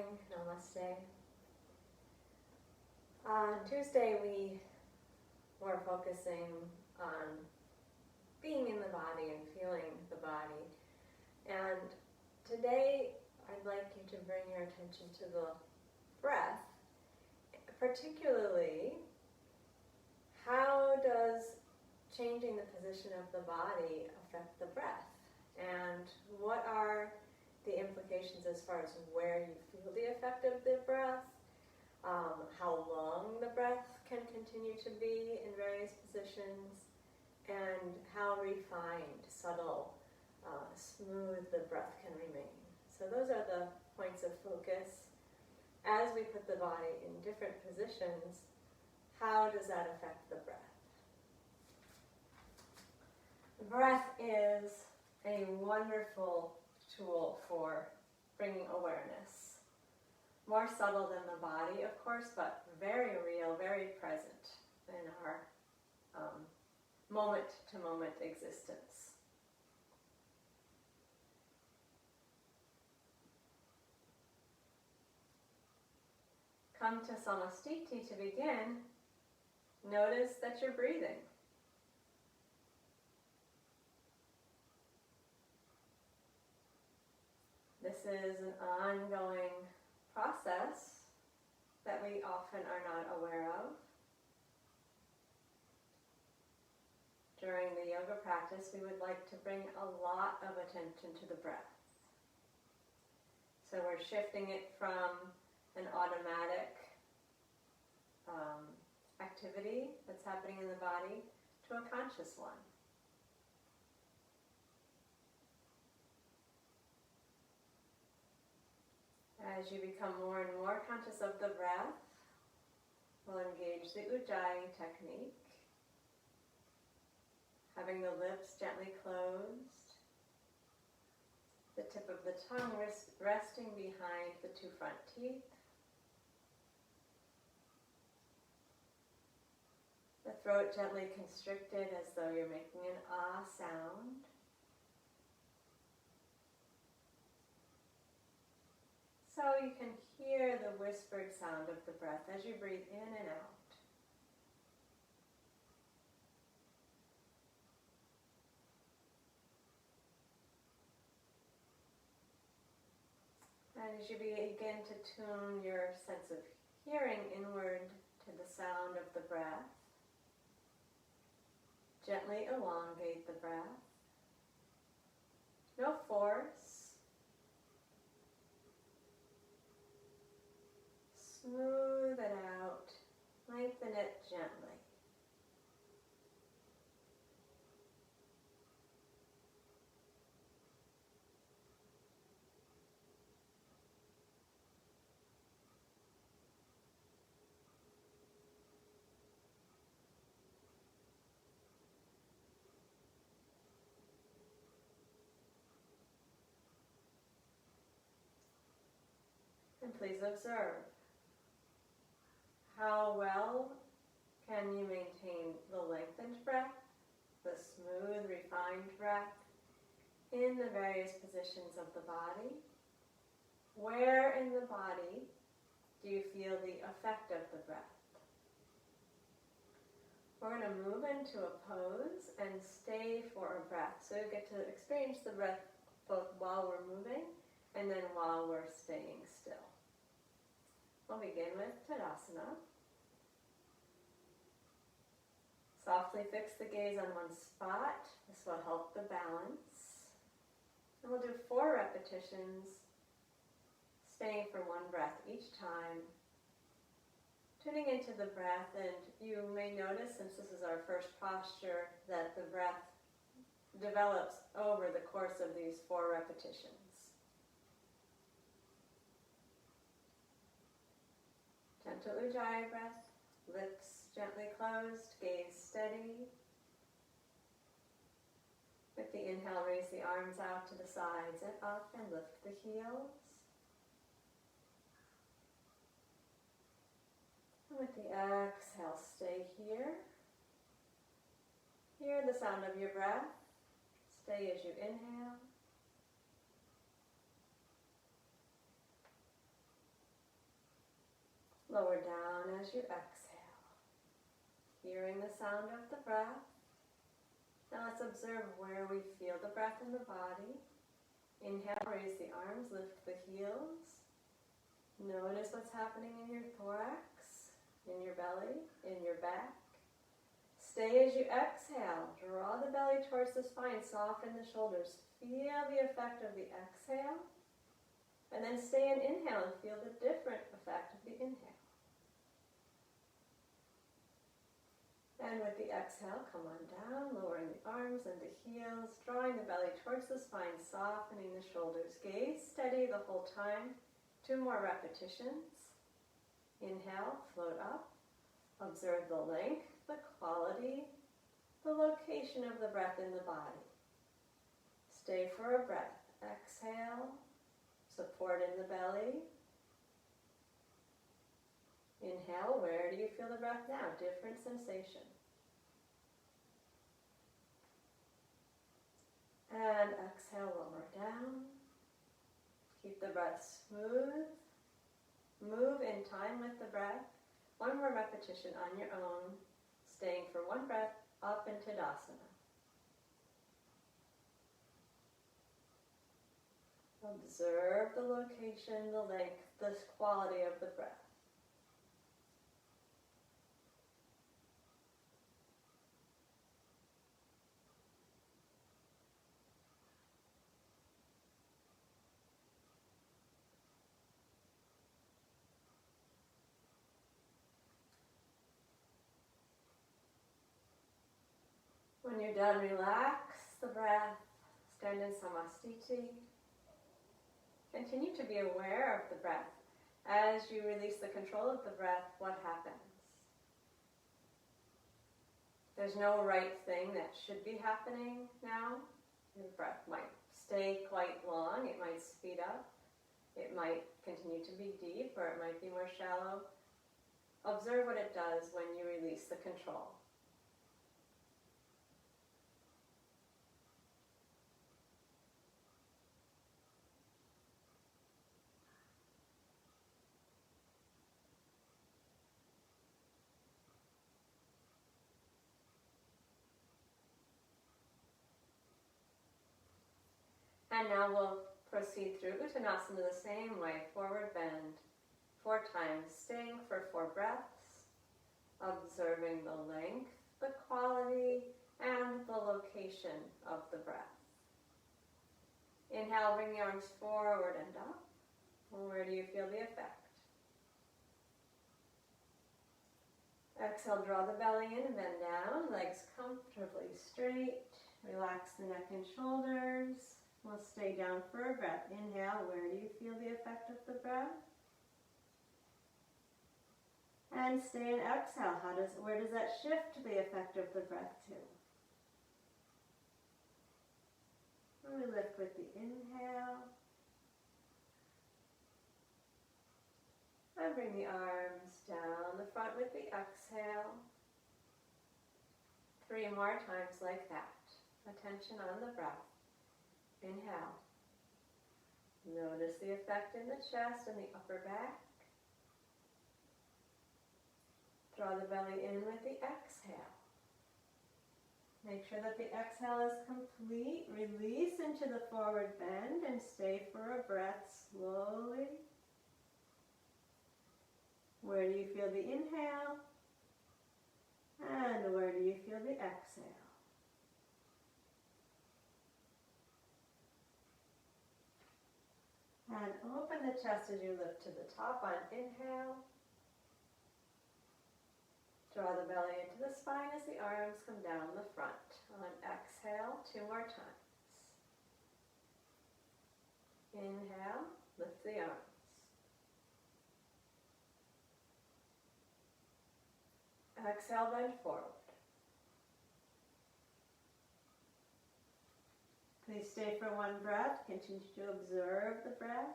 Namaste. On Tuesday we were focusing on being in the body and feeling the body. And today I'd like you to bring your attention to the breath, particularly how does changing the position of the body affect the breath? And what are the implications as far as where you feel the effect of the breath, how long the breath can continue to be in various positions, and how refined, subtle, smooth the breath can remain. So those are the points of focus. As we put the body in different positions, how does that affect the breath? The breath is a wonderful tool for bringing awareness. More subtle than the body, of course, but very real, very present in our moment-to-moment existence. Come to Samastiti to begin. Notice that you're breathing. This is an ongoing process that we often are not aware of. During the yoga practice, we would like to bring a lot of attention to the breath. So we're shifting it from an automatic activity that's happening in the body to a conscious one. As you become more and more conscious of the breath, we'll engage the Ujjayi technique, having the lips gently closed, the tip of the tongue resting behind the two front teeth, the throat gently constricted as though you're making an ah sound. So you can hear the whispered sound of the breath as you breathe in and out. And as you begin to tune your sense of hearing inward to the sound of the breath, gently elongate the breath. No force. Smooth it out, lengthen it gently. And please observe. How well can you maintain the lengthened breath, the smooth, refined breath in the various positions of the body? Where in the body do you feel the effect of the breath? We're going to move into a pose and stay for a breath. So you get to experience the breath both while we're moving and then while we're staying still. We'll begin with Tadasana. Softly fix the gaze on one spot. This will help the balance. And we'll do 4 repetitions, staying for one breath each time. Tuning into the breath, and you may notice, since this is our first posture, that the breath develops over the course of these 4 repetitions. Gentle Ujjayi breath, lips gently closed, gaze steady. With the inhale, raise the arms out to the sides and up and lift the heels. And with the exhale, stay here. Hear the sound of your breath. Stay as you inhale. lower down as you exhale. Hearing the sound of the breath. Now let's observe where we feel the breath in the body. Inhale, raise the arms, lift the heels. Notice what's happening in your thorax, in your belly, in your back. Stay as you exhale. Draw the belly towards the spine, soften the shoulders. Feel the effect of the exhale. And then stay and inhale and feel the different effect of the inhale. And with the exhale, come on down, lowering the arms and the heels, drawing the belly towards the spine, softening the shoulders. Gaze steady the whole time. 2 more repetitions. Inhale, float up. Observe the length, the quality, the location of the breath in the body. Stay for a breath. Exhale, support in the belly. Inhale, where do you feel the breath now? Different sensation. And exhale, lower down. Keep the breath smooth. Move in time with the breath. 1 more repetition on your own, staying for 1 breath up into Tadasana. Observe the location, the length, the quality of the breath. When you're done, relax the breath, stand in Samastiti. Continue to be aware of the breath. As you release the control of the breath, what happens? There's no right thing that should be happening now. Your breath might stay quite long, it might speed up, it might continue to be deep, or it might be more shallow. Observe what it does when you release the control. And now we'll proceed through Uttanasana the same way. Forward bend 4 times, staying for 4 breaths, observing the length, the quality, and the location of the breath. Inhale, bring the arms forward and up. Where do you feel the effect? Exhale, draw the belly in, bend down, legs comfortably straight. Relax the neck and shoulders. We'll stay down for a breath. Inhale, where do you feel the effect of the breath? And stay and exhale. Where does that shift the effect of the breath to? And we lift with the inhale. And bring the arms down the front with the exhale. 3 more times like that. Attention on the breath. Inhale. Notice the effect in the chest and the upper back. Draw the belly in with the exhale. Make sure that the exhale is complete. Release into the forward bend and stay for a breath slowly. Where do you feel the inhale? And where do you feel the exhale? And open the chest as you lift to the top on inhale. Draw the belly into the spine as the arms come down the front. On exhale, 2 more times. Inhale, lift the arms. Exhale, bend forward. Please stay for 1 breath. Continue to observe the breath.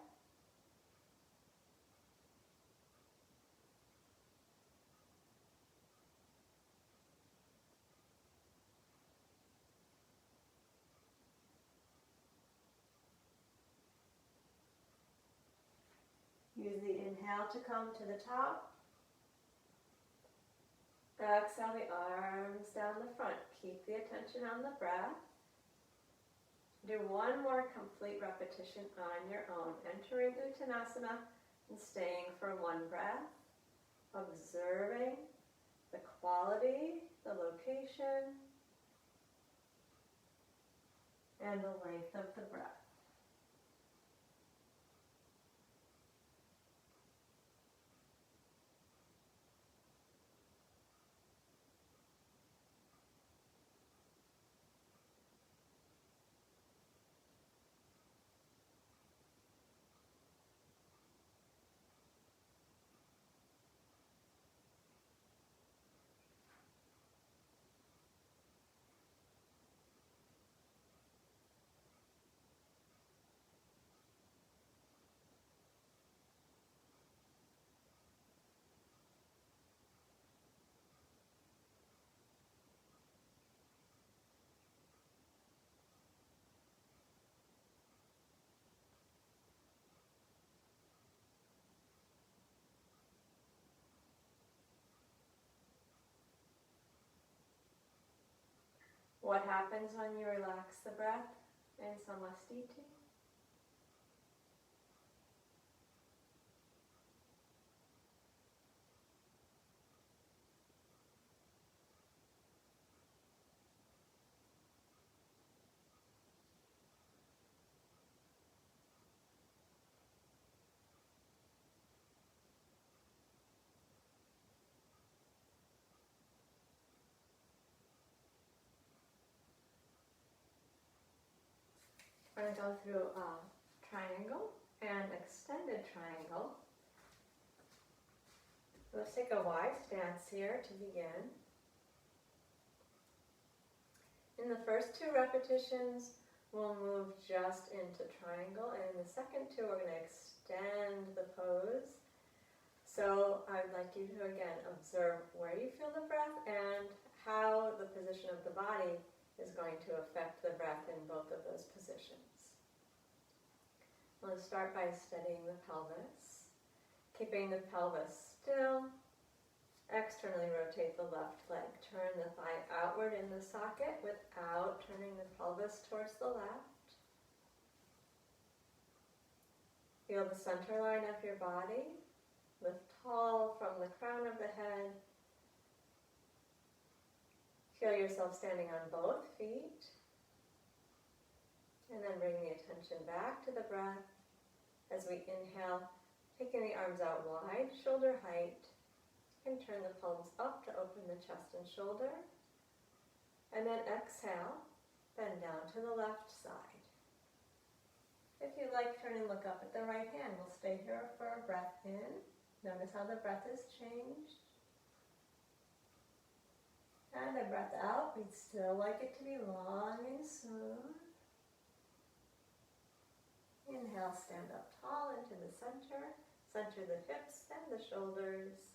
Use the inhale to come to the top. Exhale the arms down the front. Keep the attention on the breath. Do one more complete repetition on your own. Entering Uttanasana and staying for one breath. Observing the quality, the location, and the length of the breath. What happens when you relax the breath in Samastiti? We're going to go through a triangle and extended triangle. Let's take a wide stance here to begin. In the first two repetitions, we'll move just into triangle, and in the second two, we're going to extend the pose. So I'd like you to again observe where you feel the breath and how the position of the body is going to affect the breath in both of those positions. Let's start by steadying the pelvis, keeping the pelvis still. Externally rotate the left leg. Turn the thigh outward in the socket without turning the pelvis towards the left. Feel the center line of your body. Lift tall from the crown of the head. Feel yourself standing on both feet. And then bring the attention back to the breath as we inhale, taking the arms out wide, shoulder height. And turn the palms up to open the chest and shoulder. And then exhale, bend down to the left side. If you like, turn and look up at the right hand. We'll stay here for a breath in. Notice how the breath has changed. And a breath out. We'd still like it to be long and smooth. Inhale, stand up tall into the center. Center the hips and the shoulders.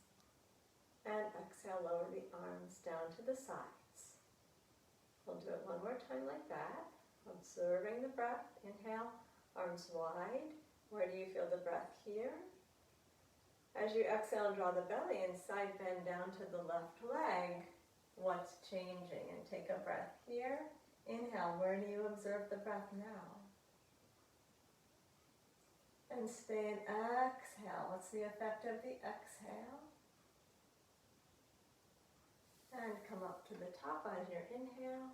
And exhale, lower the arms down to the sides. We'll do it one more time like that. Observing the breath. Inhale, arms wide. Where do you feel the breath here? As you exhale, draw the belly and side bend down to the left leg. What's changing? And take a breath here. Inhale, where do you observe the breath now? And stay and exhale. What's the effect of the exhale? And come up to the top on your inhale.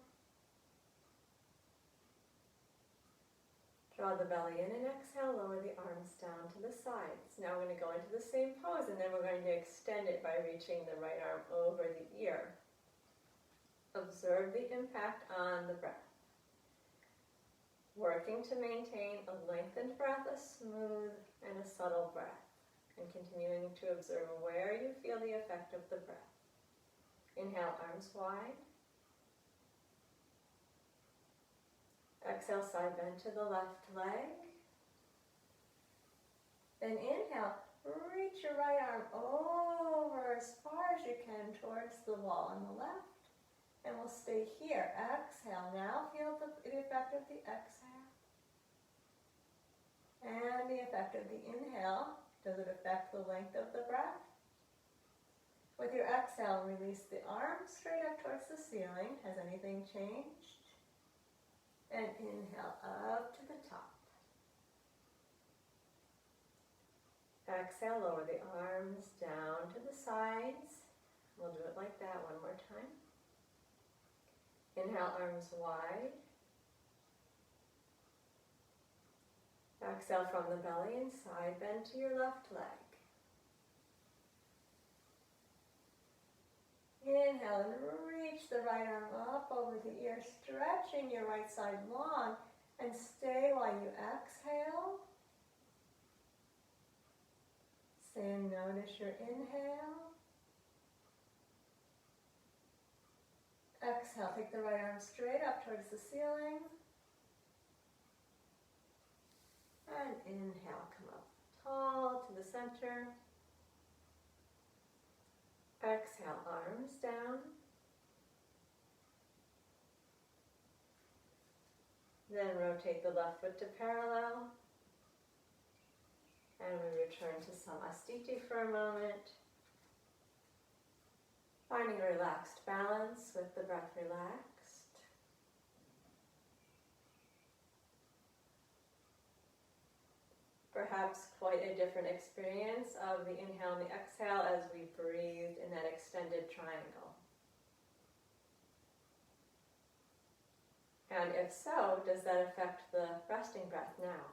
Draw the belly in and exhale, lower the arms down to the sides. Now we're going to go into the same pose and then we're going to extend it by reaching the right arm over the ear. Observe the impact on the breath. Working to maintain a lengthened breath, a smooth and a subtle breath. And continuing to observe where you feel the effect of the breath. Inhale, arms wide. Exhale, side bend to the left leg. Then inhale, reach your right arm over as far as you can towards the wall on the left. And we'll stay here. Exhale. Now feel the effect of the exhale. And the effect of the inhale. Does it affect the length of the breath? With your exhale, release the arms straight up towards the ceiling. Has anything changed? And inhale up to the top. Exhale, lower the arms down to the sides. We'll do it like that one more time. Inhale, arms wide. Exhale from the belly and side bend to your left leg. Inhale and reach the right arm up over the ear, stretching your right side long, and stay while you exhale. Stay and notice your inhale. Exhale, take the right arm straight up towards the ceiling. And inhale, come up tall to the center. Exhale, arms down. Then rotate the left foot to parallel. And we return to Samastiti for a moment. Finding a relaxed balance with the breath relaxed. Perhaps quite a different experience of the inhale and the exhale as we breathed in that extended triangle. And if so, does that affect the resting breath now?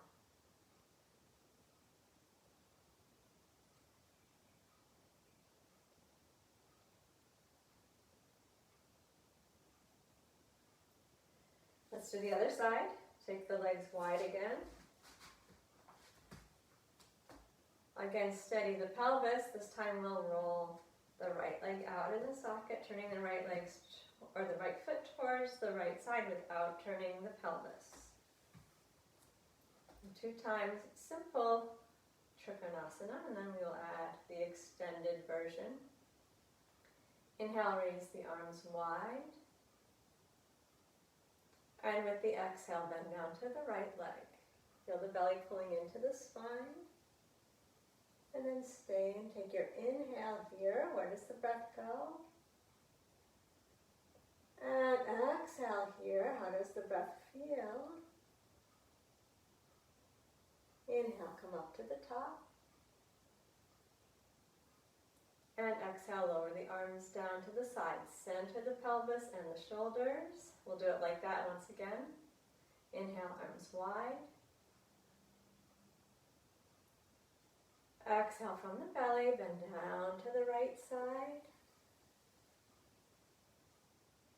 Let's do the other side. Take the legs wide again. Again, steady the pelvis. This time we'll roll the right leg out in the socket, turning the right leg or the right foot towards the right side without turning the pelvis. And 2 times simple Trikonasana, and then we'll add the extended version. Inhale, raise the arms wide. And with the exhale, bend down to the right leg. Feel the belly pulling into the spine. And then stay and take your inhale here. Where does the breath go? And exhale here. How does the breath feel? Inhale, come up to the top. And exhale, lower the arms down to the sides. Center the pelvis and the shoulders. We'll do it like that once again. Inhale, arms wide. Exhale from the belly, bend down to the right side.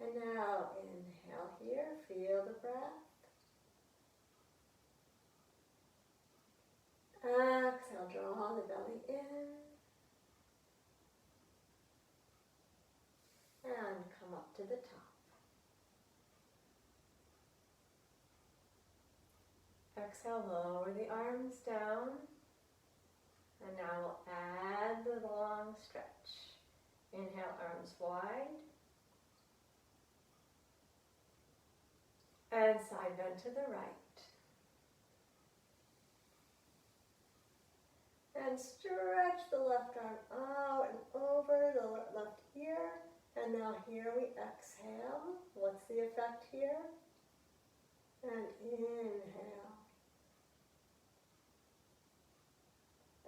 And now inhale here, feel the breath. Exhale, draw the belly in. And come up to the top. Exhale, lower the arms down. And now we'll add the long stretch. Inhale, arms wide. And side bend to the right. And stretch the left arm out and over the left ear. And now here we exhale. What's the effect here? And inhale.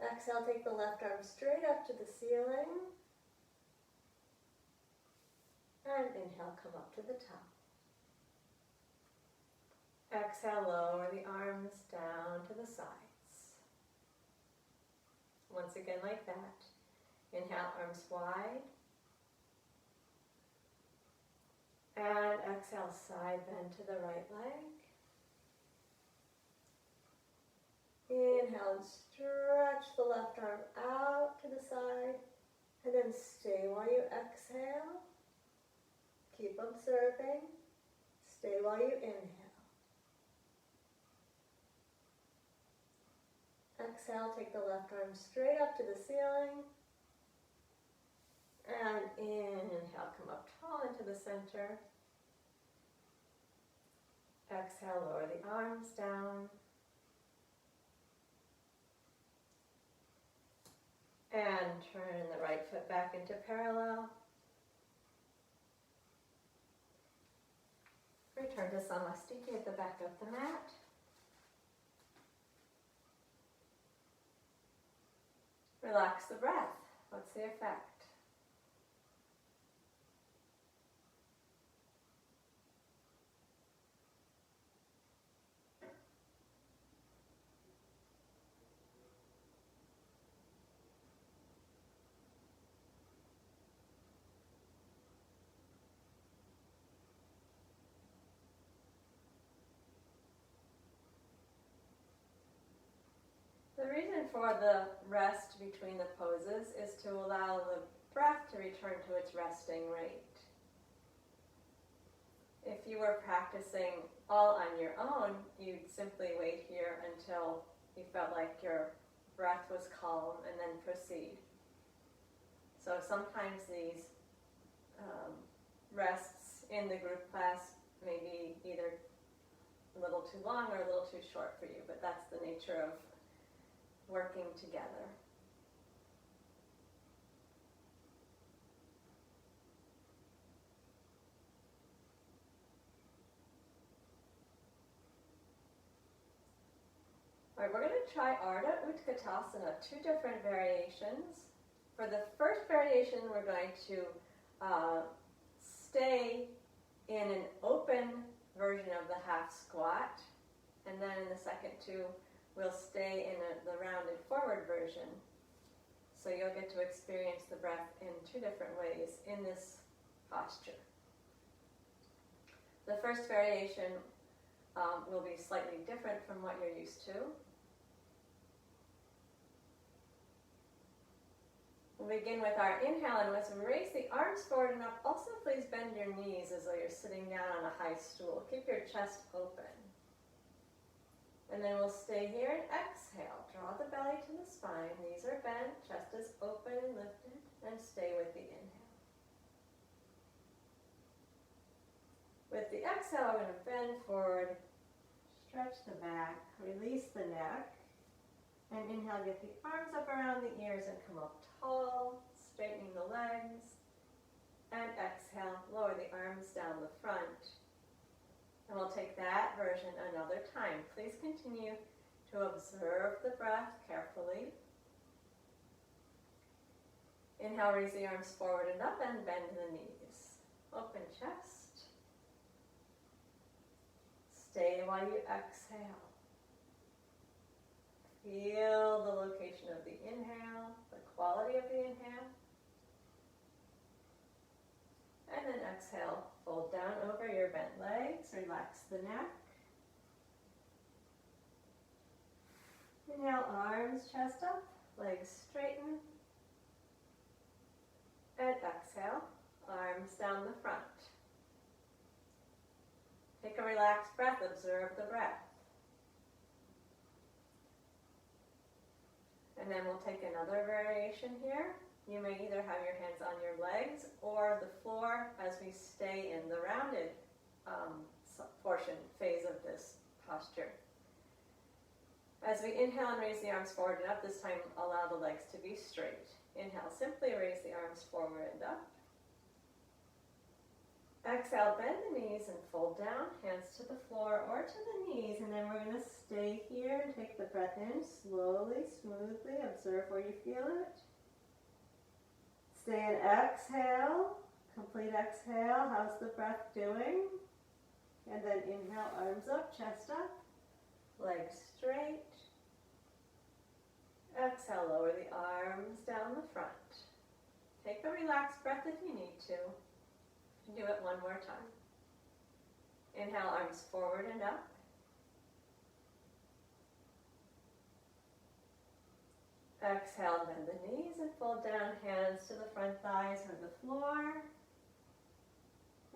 Exhale, take the left arm straight up to the ceiling. And inhale, come up to the top. Exhale, lower the arms down to the sides. Once again like that. Inhale, arms wide. And exhale, side bend to the right leg. Inhale and stretch the left arm out to the side. And then stay while you exhale. Keep observing. Stay while you inhale. Exhale, take the left arm straight up to the ceiling. And inhale, come up tall into the center. Exhale, lower the arms down. And turn the right foot back into parallel. Return to Samasthiti at the back of the mat. Relax the breath. What's the effect? The reason for the rest between the poses is to allow the breath to return to its resting rate. If you were practicing all on your own, you'd simply wait here until you felt like your breath was calm and then proceed. So sometimes these rests in the group class may be either a little too long or a little too short for you, but that's the nature of working together. All right, we're going to try Ardha Utkatasana, 2 different variations. For the first variation, we're going to stay in an open version of the half squat, and then in the second 2, we'll stay in the rounded forward version. So you'll get to experience the breath in 2 different ways in this posture. The first variation will be slightly different from what you're used to. We'll begin with our inhale, and as we raise the arms forward and up, also please bend your knees as though you're sitting down on a high stool. Keep your chest open. And then we'll stay here and exhale. Draw the belly to the spine. Knees are bent, chest is open and lifted, and stay with the inhale. With the exhale, we're going to bend forward, stretch the back, release the neck, and inhale, get the arms up around the ears and come up tall, straightening the legs, and exhale, lower the arms down the front. And we'll take that version another time. Please continue to observe the breath carefully. Inhale, raise the arms forward and up and bend the knees. Open chest. Stay while you exhale. Feel the location of the inhale, the quality of the inhale. And then exhale, fold down over your bent legs, relax the neck. Inhale, arms, chest up, legs straighten. And exhale, arms down the front. Take a relaxed breath, observe the breath. And then we'll take another variation here. You may either have your hands on your legs or the floor as we stay in the rounded phase of this posture. As we inhale and raise the arms forward and up, this time allow the legs to be straight. Inhale, simply raise the arms forward and up. Exhale, bend the knees and fold down, hands to the floor or to the knees, and then we're going to stay here and take the breath in slowly, smoothly, observe where you feel it. Stay and exhale, complete exhale, how's the breath doing? And then inhale, arms up, chest up, legs straight. Exhale, lower the arms down the front. Take a relaxed breath if you need to. Do it one more time. Inhale, arms forward and up. Exhale, bend the knees and fold down, hands to the front thighs or the floor.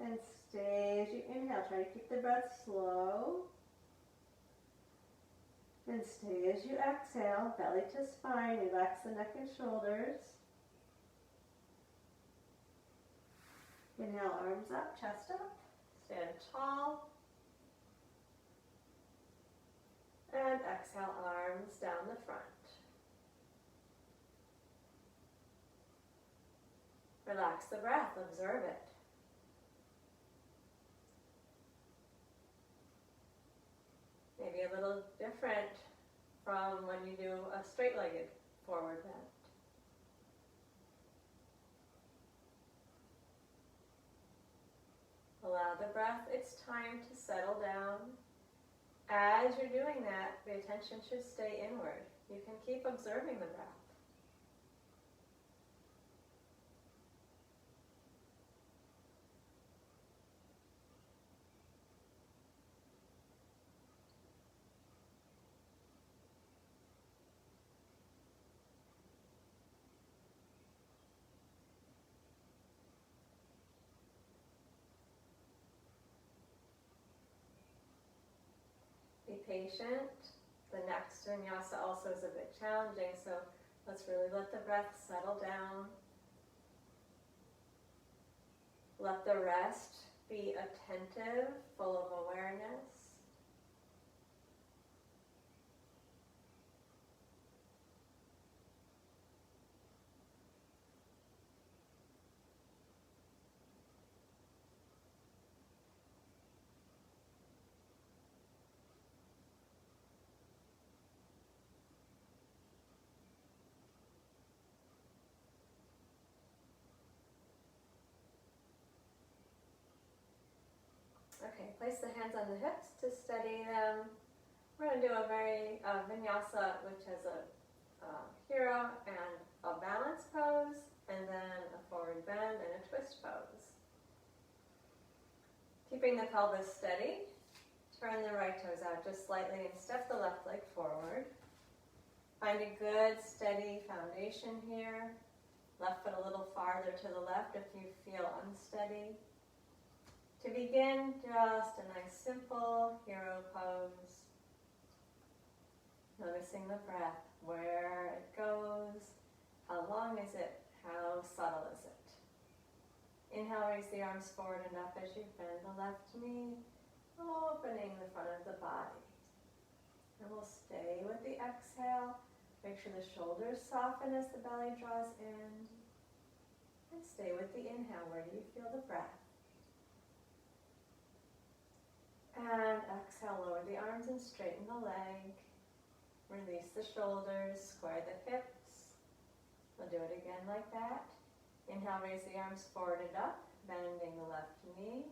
And stay as you inhale. Try to keep the breath slow. And stay as you exhale, belly to spine, relax the neck and shoulders. Inhale, arms up, chest up, stand tall. And exhale, arms down the front. Relax the breath, observe it. Maybe a little different from when you do a straight-legged forward bend. Allow the breath its time to settle down. As you're doing that, the attention should stay inward. You can keep observing the breath. Be patient. The next vinyasa also is a bit challenging, so let's really let the breath settle down. Let the rest be attentive, full of awareness. Okay, place the hands on the hips to steady them. We're going to do a very vinyasa, which has a hero and a balance pose, and then a forward bend and a twist pose. Keeping the pelvis steady, turn the right toes out just slightly and step the left leg forward. Find a good steady foundation here. Left foot a little farther to the left if you feel unsteady. To begin, just a nice simple hero pose. Noticing the breath, where it goes, how long is it, how subtle is it. Inhale, raise the arms forward and up as you bend the left knee, opening the front of the body. And we'll stay with the exhale. Make sure the shoulders soften as the belly draws in. And stay with the inhale. Where do you feel the breath? And exhale, lower the arms and straighten the leg. Release the shoulders, square the hips. We'll do it again like that. Inhale, raise the arms forward and up, bending the left knee.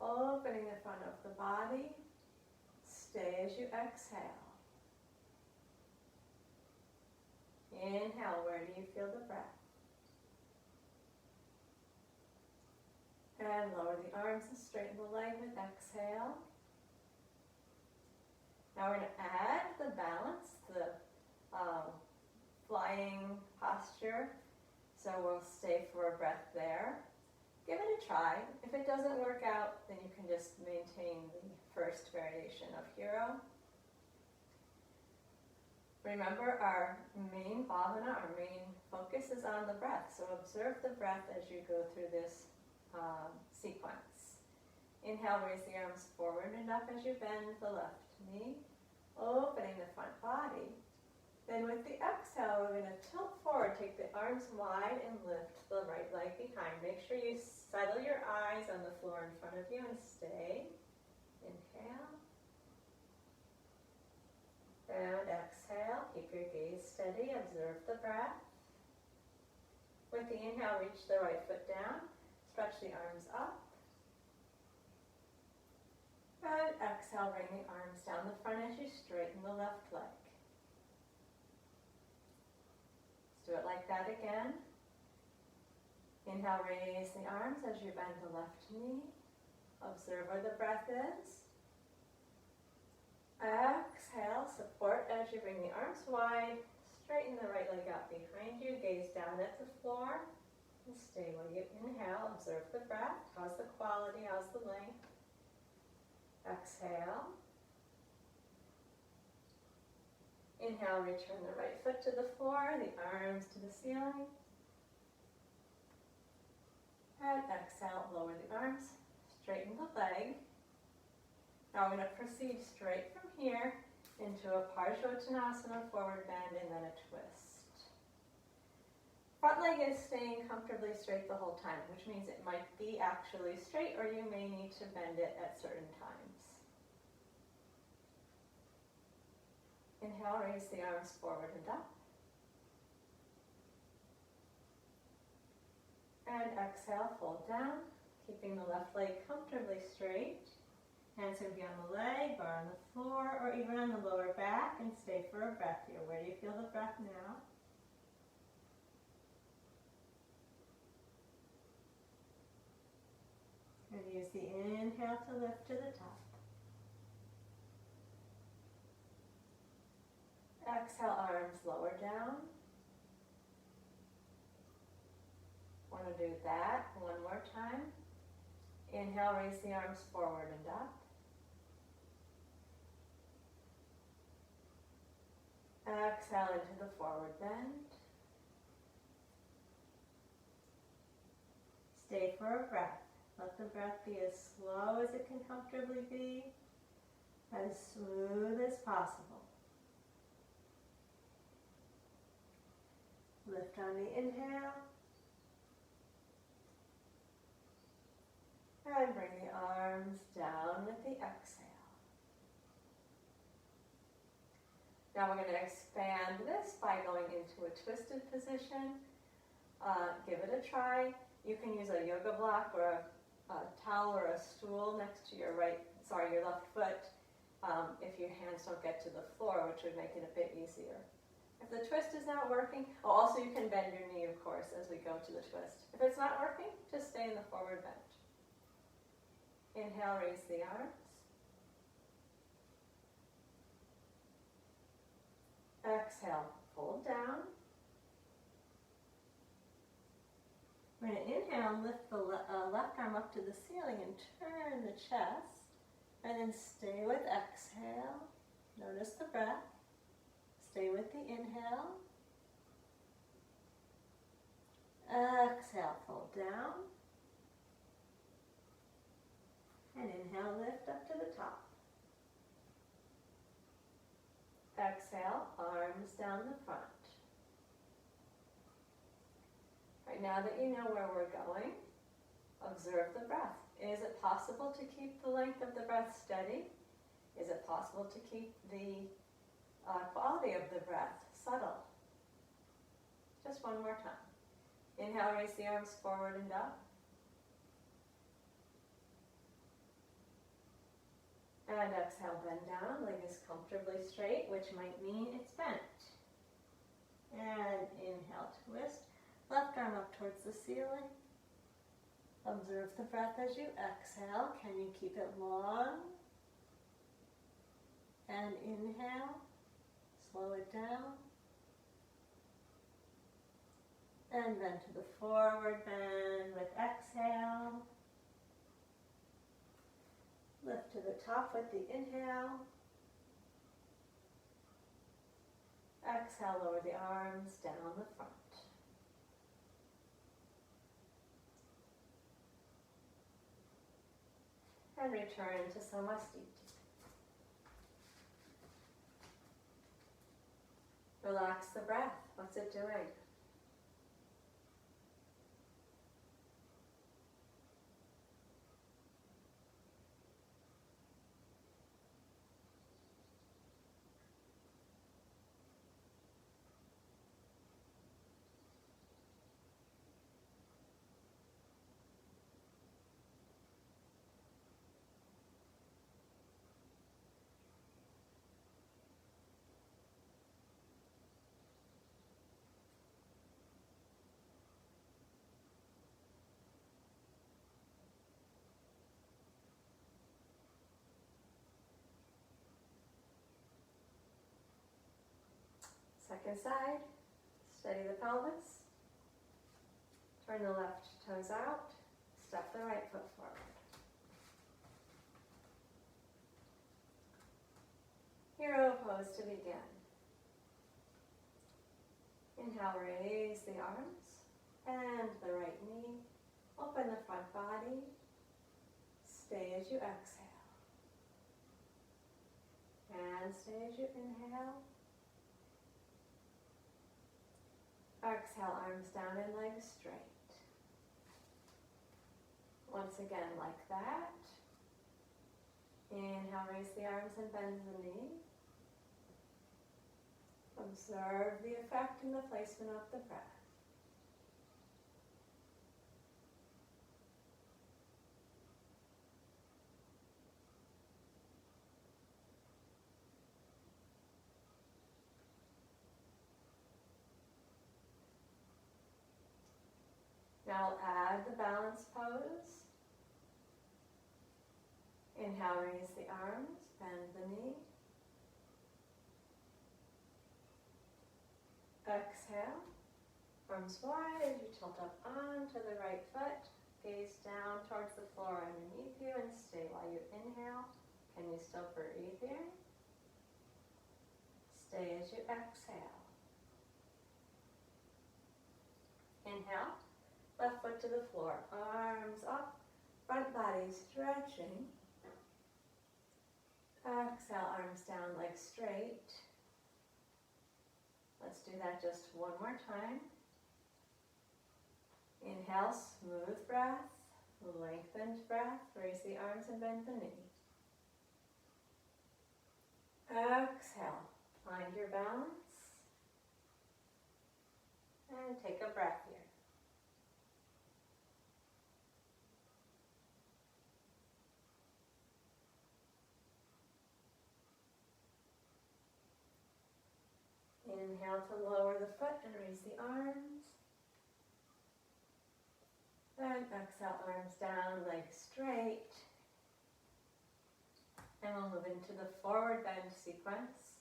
Opening the front of the body. Stay as you exhale. Inhale, where do you feel the breath? And lower the arms and straighten the leg with exhale. Now we're going to add the balance, the flying posture. So we'll stay for a breath there. Give it a try. If it doesn't work out, then you can just maintain the first variation of hero. Remember, our main bhavana, our main focus is on the breath. So observe the breath as you go through this sequence. Inhale, raise the arms forward and up as you bend the left knee, opening the front body. Then with the exhale, we're going to tilt forward, take the arms wide and lift the right leg behind. Make sure you settle your eyes on the floor in front of you and stay. Inhale. And exhale. Keep your gaze steady. Observe the breath. With the inhale, reach the right foot down. Stretch the arms up. And exhale, bring the arms down the front as you straighten the left leg. Let's do it like that again. Inhale, raise the arms as you bend the left knee. Observe where the breath is. Exhale, support as you bring the arms wide. Straighten the right leg out behind you. Gaze down at the floor. And stay while you inhale. Observe the breath. How's the quality? How's the length? Exhale. Inhale, return the right foot to the floor, the arms to the ceiling. And exhale, lower the arms, straighten the leg. Now we're going to proceed straight from here into a Parsvottanasana, forward bend, and then a twist. Front leg is staying comfortably straight the whole time, which means it might be actually straight, or you may need to bend it at certain times. Inhale, raise the arms forward and up. And exhale, fold down, keeping the left leg comfortably straight. Hands can be on the leg or on the floor or even on the lower back, and stay for a breath here. Where do you feel the breath now? And use the inhale to lift to the top. Exhale, arms lower down. Want to do that one more time. Inhale, raise the arms forward and up. Exhale into the forward bend. Stay for a breath. Let the breath be as slow as it can comfortably be, as smooth as possible. Lift on the inhale. And bring the arms down with the exhale. Now we're going to expand this by going into a twisted position. Give it a try. You can use a yoga block or a towel or a stool next to your left foot if your hands don't get to the floor, which would make it a bit easier. If the twist is not working, also you can bend your knee, of course, as we go to the twist. If it's not working, just stay in the forward bend. Inhale, raise the arms. Exhale, fold down. We're going to inhale and lift the left arm up to the ceiling and turn the chest. And then stay with exhale. Notice the breath. Stay with the inhale. Exhale, fold down. And inhale, lift up to the top. Exhale, arms down the front. Right, now that you know where we're going, observe the breath. Is it possible to keep the length of the breath steady? Is it possible to keep the quality of the breath subtle? Just one more time. Inhale, raise the arms forward and up. And exhale, bend down, leg is comfortably straight, which might mean it's bent. And inhale, twist. Left arm up towards the ceiling. Observe the breath as you exhale. Can you keep it long? And inhale. Slow it down. And then to the forward bend with exhale. Lift to the top with the inhale. Exhale, lower the arms down the front. And return to Samasthiti. Relax the breath. What's it doing? Second side, steady the pelvis, turn the left toes out, step the right foot forward. Hero pose to begin. Inhale, raise the arms and the right knee, open the front body, stay as you exhale. And stay as you inhale. Exhale, arms down and legs straight. Once again, like that. Inhale, raise the arms and bend the knee. Observe the effect and the placement of the breath. Now we'll add the balance pose. Inhale, raise the arms, bend the knee. Exhale, arms wide as you tilt up onto the right foot. Gaze down towards the floor underneath you and stay while you inhale. Can you still breathe here? Stay as you exhale. Inhale, left foot to the floor, arms up, front body stretching. Exhale, arms down, legs straight. Let's do that just one more time. Inhale, smooth breath, lengthened breath. Raise the arms and bend the knee. Exhale, find your balance. And take a breath here. Inhale to lower the foot and raise the arms. And exhale, arms down, legs straight. And we'll move into the forward bend sequence.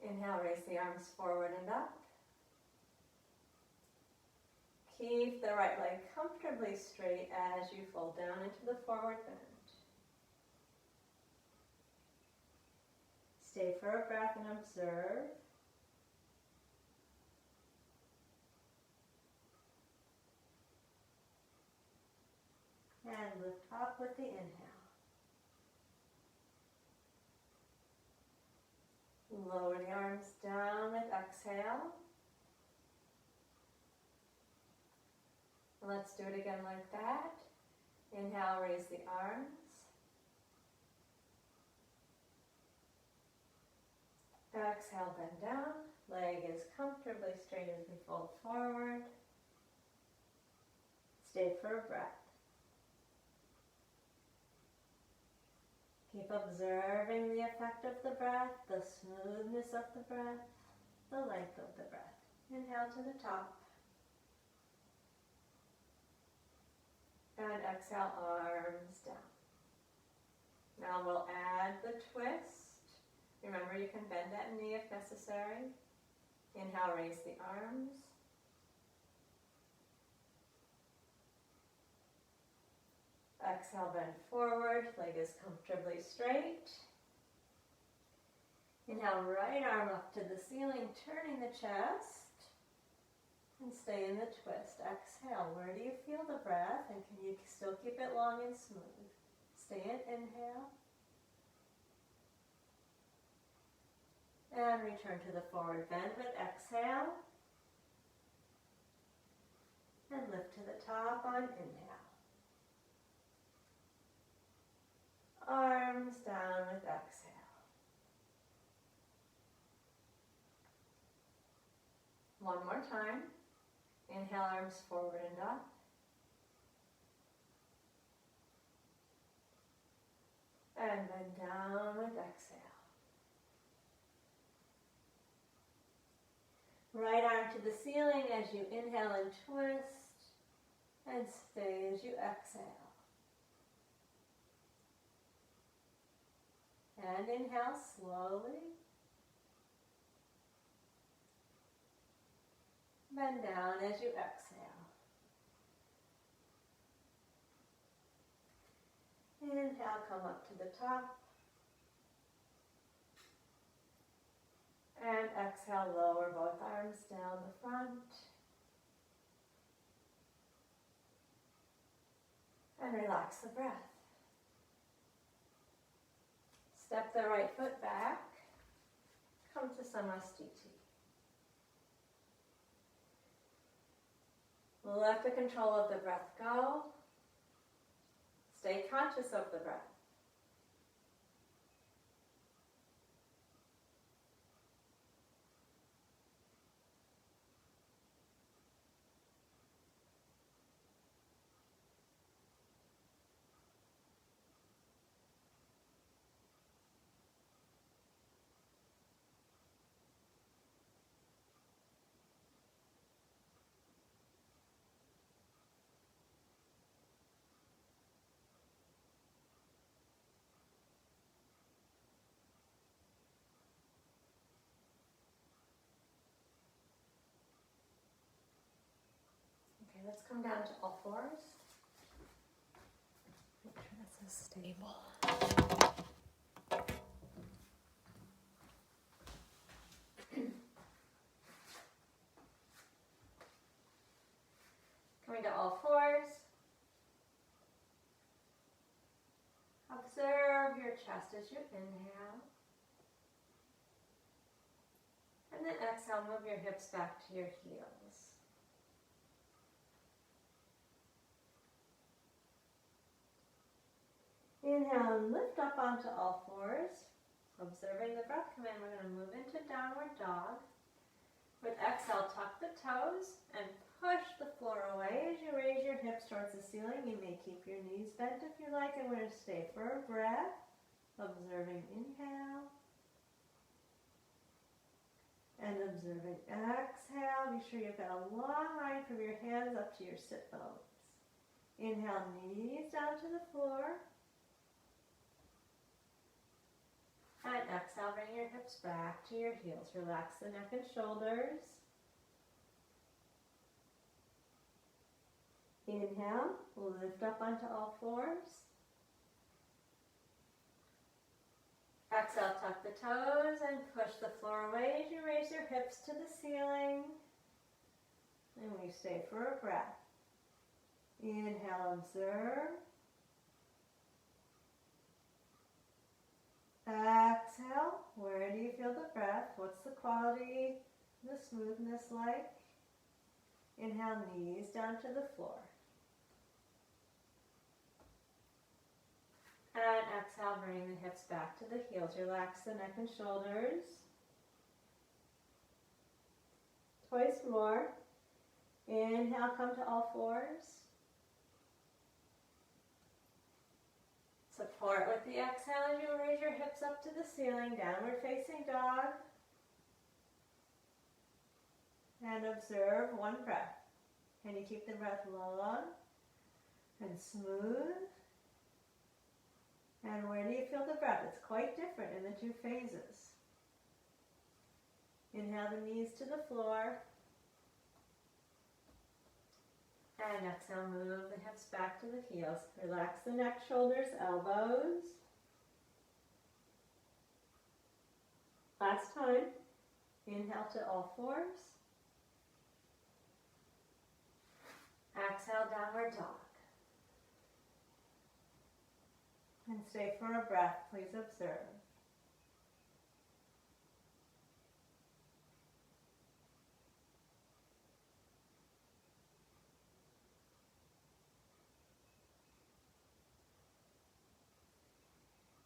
Inhale, raise the arms forward and up. Keep the right leg comfortably straight as you fold down into the forward bend. Stay for a breath and observe. And lift up with the inhale. Lower the arms down with exhale. Let's do it again like that. Inhale, raise the arms. Exhale, bend down. Leg is comfortably straight as we fold forward. Stay for a breath. Keep observing the effect of the breath, the smoothness of the breath, the length of the breath. Inhale to the top. And exhale, arms down. Now we'll add the twist. Remember, you can bend that knee if necessary. Inhale, raise the arms. Exhale, bend forward, leg is comfortably straight. Inhale, right arm up to the ceiling, turning the chest. And stay in the twist. Exhale, where do you feel the breath? And can you still keep it long and smooth? Stay in, inhale. And return to the forward bend with exhale. And lift to the top on inhale. Arms down with exhale. One more time. Inhale, arms forward and up. And bend down with exhale. Right arm to the ceiling as you inhale and twist, and stay as you exhale. And inhale slowly. Bend down as you exhale. Inhale, come up to the top. And exhale, lower both arms down the front. And relax the breath. Step the right foot back. Come to Samasthiti. Let the control of the breath go. Stay conscious of the breath. Okay, let's come down to all fours. Make sure this is stable. Coming to all fours. Observe your chest as you inhale. And then exhale, move your hips back to your heels. Inhale and lift up onto all fours. Observing the breath come in, we're going to move into downward dog. With exhale, tuck the toes and push the floor away as you raise your hips towards the ceiling. You may keep your knees bent if you like, and we're going to stay for a breath. Observing inhale. And observing exhale. Be sure you've got a long line from your hands up to your sit bones. Inhale, knees down to the floor. And exhale, bring your hips back to your heels. Relax the neck and shoulders. Inhale, lift up onto all fours. Exhale, tuck the toes and push the floor away as you raise your hips to the ceiling. And we stay for a breath. Inhale, observe. Exhale, where do you feel the breath? What's the quality, the smoothness like? Inhale, knees down to the floor. And exhale, bring the hips back to the heels. Relax the neck and shoulders. Twice more. Inhale, come to all fours. Support with the exhale as you raise your hips up to the ceiling, downward facing dog. And observe one breath. Can you keep the breath long and smooth? And where do you feel the breath? It's quite different in the two phases. Inhale the knees to the floor. And exhale, move the hips back to the heels. Relax the neck, shoulders, elbows. Last time. Inhale to all fours. Exhale, downward dog. And stay for a breath. Please observe.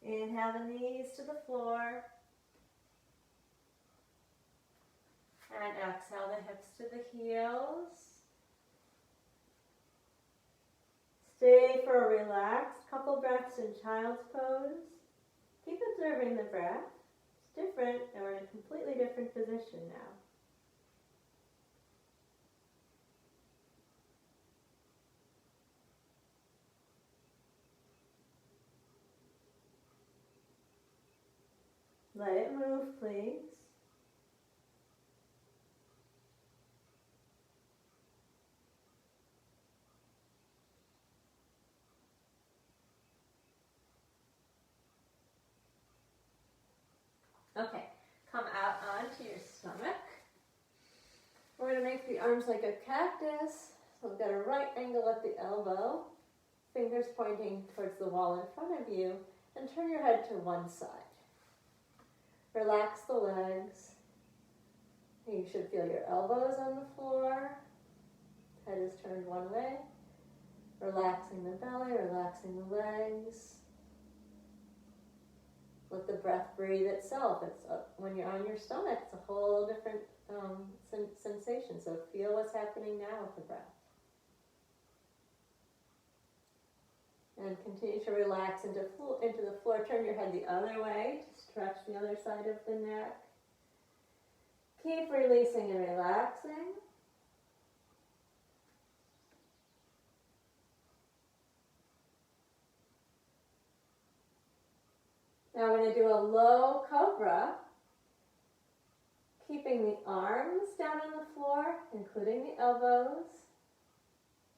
Inhale the knees to the floor. And exhale the hips to the heels. Stay for a relaxed couple breaths in child's pose. Keep observing the breath. It's different, and we're in a completely different position now. Let it move, please. Okay, come out onto your stomach. We're going to make the arms like a cactus. So we've got a right angle at the elbow, fingers pointing towards the wall in front of you, and turn your head to one side. Relax the legs. You should feel your elbows on the floor. Head is turned one way. Relaxing the belly, relaxing the legs. Let the breath breathe itself. When you're on your stomach, it's a whole different sensation. So feel what's happening now with the breath. And continue to relax into the floor. Turn your head the other way to stretch the other side of the neck. Keep releasing and relaxing. Now we're going to do a low cobra, keeping the arms down on the floor, including the elbows,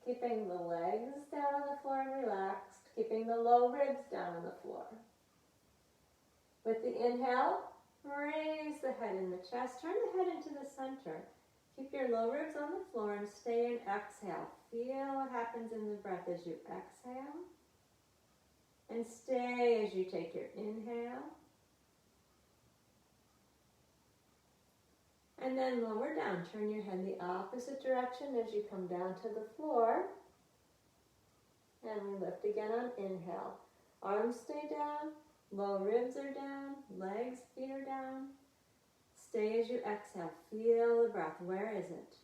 keeping the legs down on the floor and relaxed, keeping the low ribs down on the floor. With the inhale, raise the head in the chest, turn the head into the center. Keep your low ribs on the floor and stay in exhale. Feel what happens in the breath as you exhale. And stay as you take your inhale. And then lower down. Turn your head the opposite direction as you come down to the floor. And we lift again on inhale. Arms stay down. Low ribs are down. Legs, feet are down. Stay as you exhale. Feel the breath. Where is it?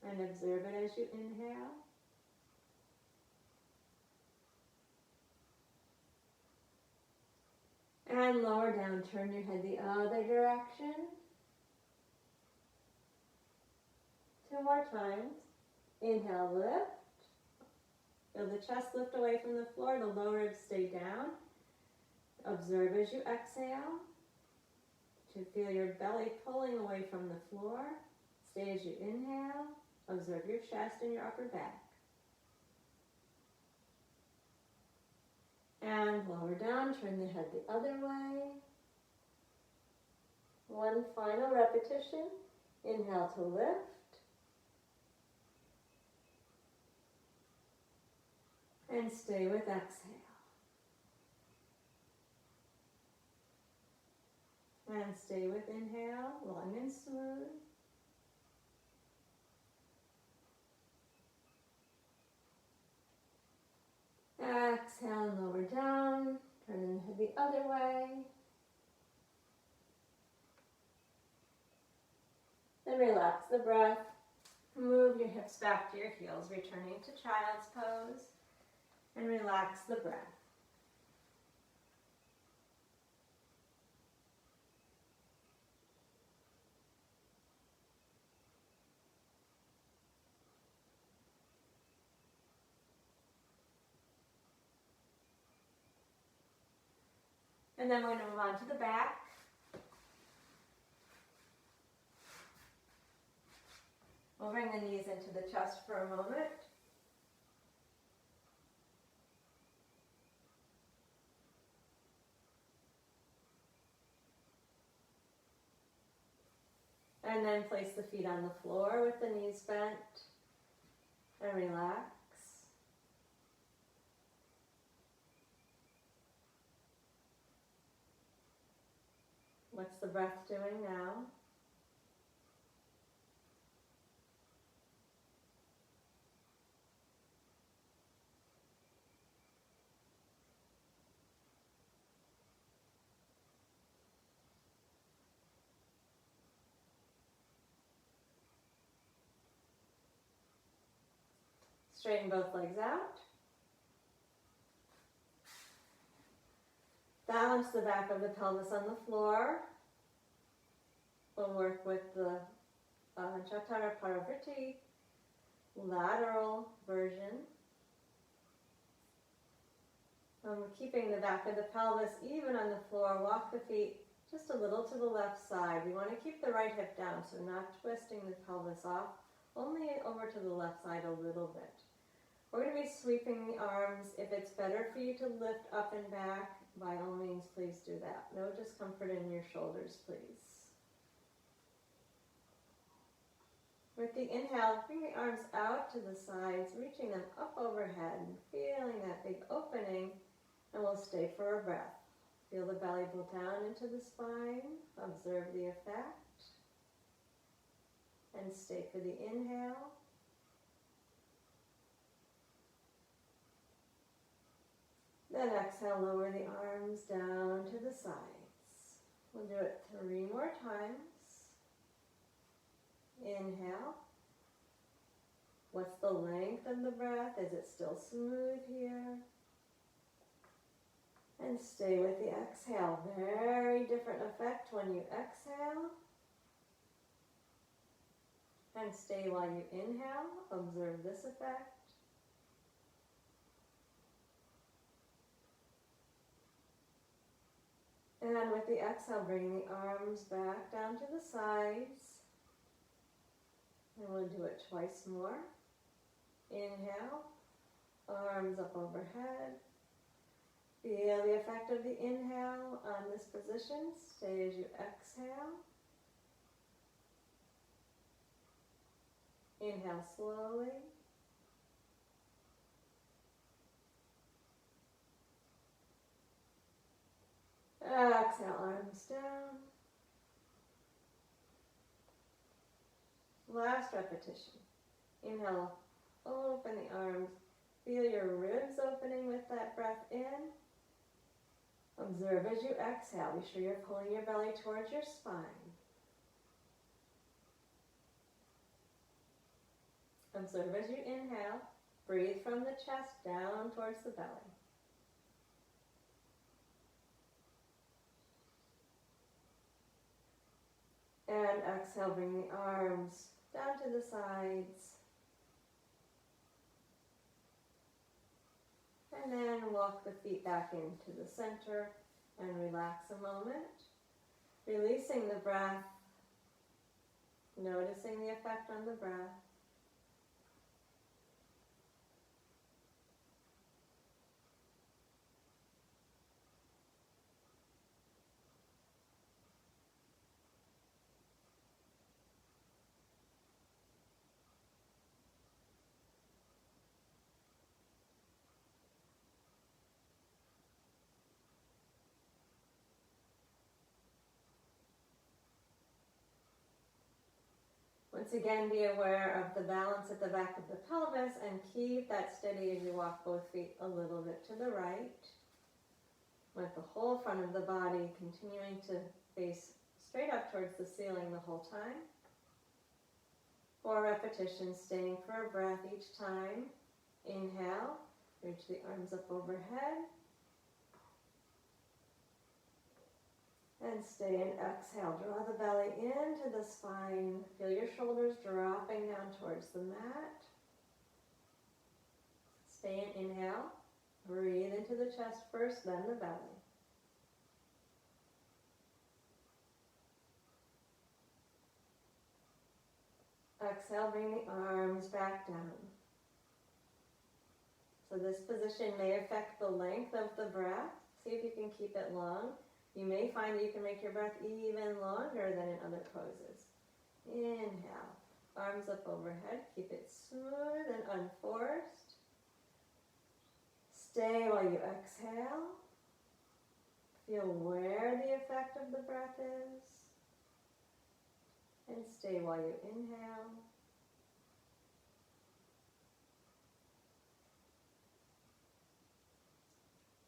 And observe it as you inhale. And lower down, turn your head the other direction. 2 more times. Inhale, lift. Feel the chest lift away from the floor, the lower ribs stay down. Observe as you exhale. To feel your belly pulling away from the floor. Stay as you inhale. Observe your chest and your upper back. And lower down, turn the head the other way. One final repetition. Inhale to lift. And stay with exhale. And stay with inhale, long and smooth. Exhale and lower down, turn the head the other way. Then relax the breath. Move your hips back to your heels, returning to child's pose. And relax the breath. And then we're going to move on to the back. We'll bring the knees into the chest for a moment. And then place the feet on the floor with the knees bent. And relax. What's the breath doing now? Straighten both legs out. Balance the back of the pelvis on the floor. We'll work with the Chatara Parvriti lateral version. Keeping the back of the pelvis even on the floor, walk the feet just a little to the left side. We want to keep the right hip down, so not twisting the pelvis off, only over to the left side a little bit. We're going to be sweeping the arms. If it's better for you to lift up and back, by all means, please do that. No discomfort in your shoulders, please. With the inhale, bring the arms out to the sides, reaching them up overhead, feeling that big opening, and we'll stay for a breath. Feel the belly pull down into the spine. Observe the effect. And stay for the inhale. Then exhale, lower the arms down to the sides. We'll do it 3 more times. Inhale. What's the length of the breath? Is it still smooth here? And stay with the exhale. Very different effect when you exhale. And stay while you inhale. Observe this effect. And with the exhale, bring the arms back down to the sides. And we'll do it twice more. Inhale, arms up overhead. Feel the effect of the inhale on this position. Stay as you exhale. Inhale slowly. Exhale, arms down. Last repetition. Inhale, open the arms. Feel your ribs opening with that breath in. Observe as you exhale. Be sure you're pulling your belly towards your spine. Observe as you inhale. Breathe from the chest down towards the belly. And exhale, bring the arms down to the sides. And then walk the feet back into the center and relax a moment. Releasing the breath, noticing the effect on the breath. Once again, be aware of the balance at the back of the pelvis and keep that steady as you walk both feet a little bit to the right. With the whole front of the body continuing to face straight up towards the ceiling the whole time. 4 repetitions, staying for a breath each time. Inhale, reach the arms up overhead. And stay and exhale. Draw the belly into the spine. Feel your shoulders dropping down towards the mat. Stay and inhale. Breathe into the chest first, then the belly. Exhale, bring the arms back down. So this position may affect the length of the breath. See if you can keep it long. You may find that you can make your breath even longer than in other poses. Inhale, arms up overhead. Keep it smooth and unforced. Stay while you exhale. Feel where the effect of the breath is. And stay while you inhale.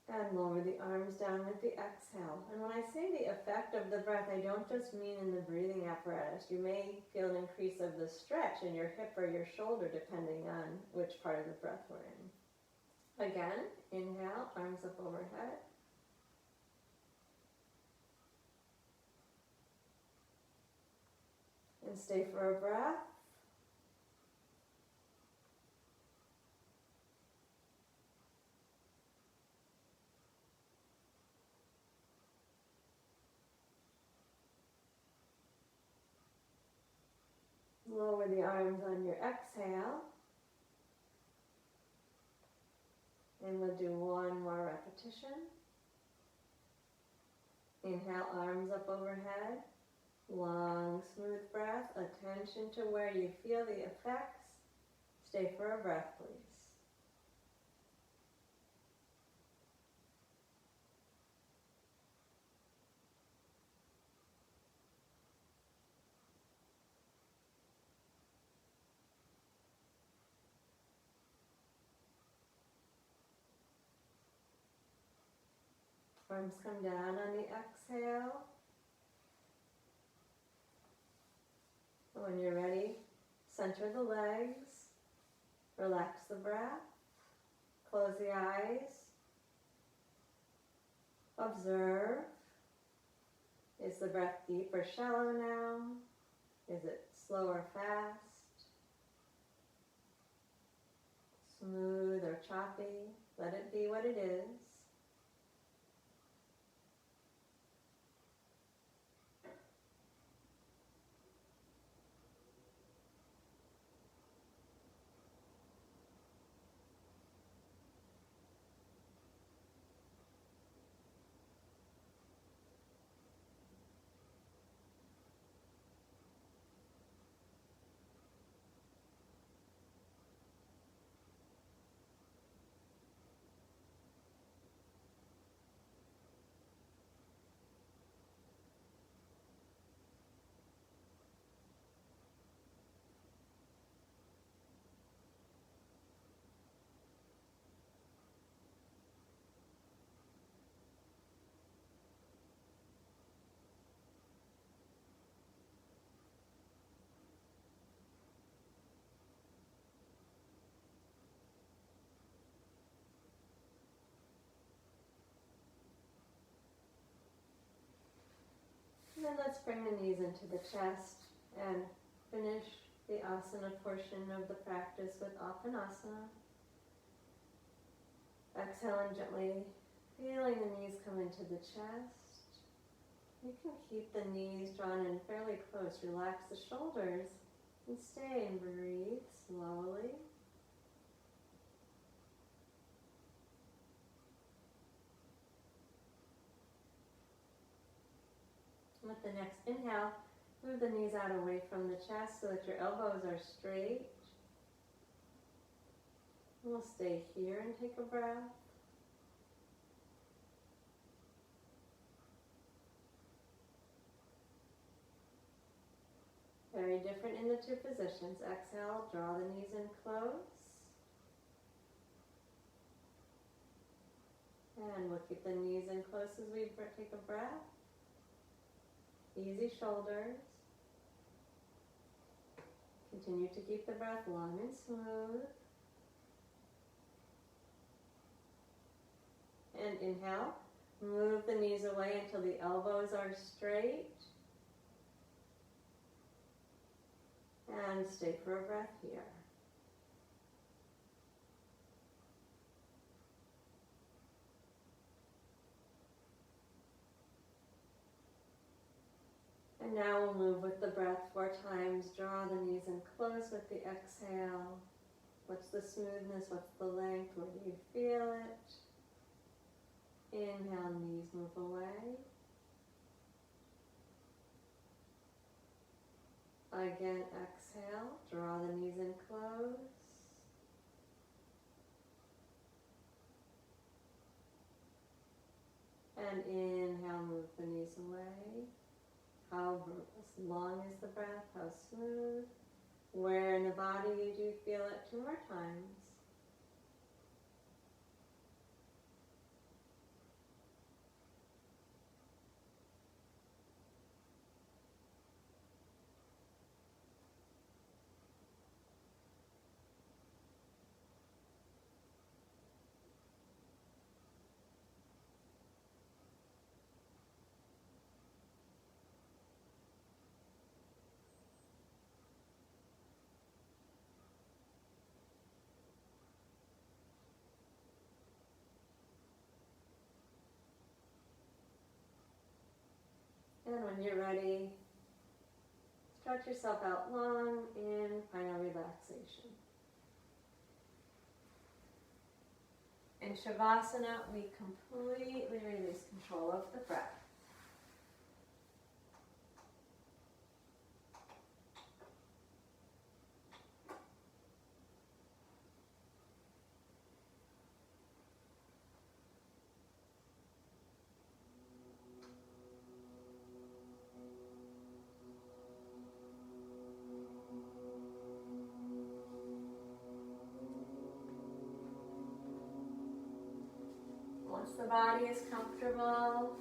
And lower the arms down with the exhale. And when I say the effect of the breath, I don't just mean in the breathing apparatus. You may feel an increase of the stretch in your hip or your shoulder depending on which part of the breath we're in. Again, inhale, arms up overhead. And stay for a breath. Lower the arms on your exhale. And we'll do 1 more repetition. Inhale, arms up overhead. Long, smooth breath. Attention to where you feel the effects. Stay for a breath, please. Arms come down on the exhale. When you're ready, center the legs, relax the breath, close the eyes, observe. Is the breath deep or shallow now? Is it slow or fast? Smooth or choppy? Let it be what it is. And then let's bring the knees into the chest and finish the asana portion of the practice with Asana. Exhale and gently feeling the knees come into the chest. You can keep the knees drawn in fairly close. Relax the shoulders and stay and breathe slowly. With the next inhale, move the knees out away from the chest so that your elbows are straight. We'll stay here and take a breath. Very different in the two positions. Exhale, draw the knees in close. And we'll keep the knees in close as we take a breath. Easy shoulders. Continue to keep the breath long and smooth. And inhale, move the knees away until the elbows are straight. And stay for a breath here. And now we'll move with the breath 4 times. Draw the knees in close with the exhale. What's the smoothness? What's the length? Where do you feel it? Inhale, knees move away. Again, exhale. Draw the knees in close. And inhale, move the knees away. How long is the breath? How smooth? Where in the body do you feel it? 2 more times. And when you're ready, stretch yourself out long in final relaxation. In Shavasana, we completely release control of the breath. Once Once the body is comfortable,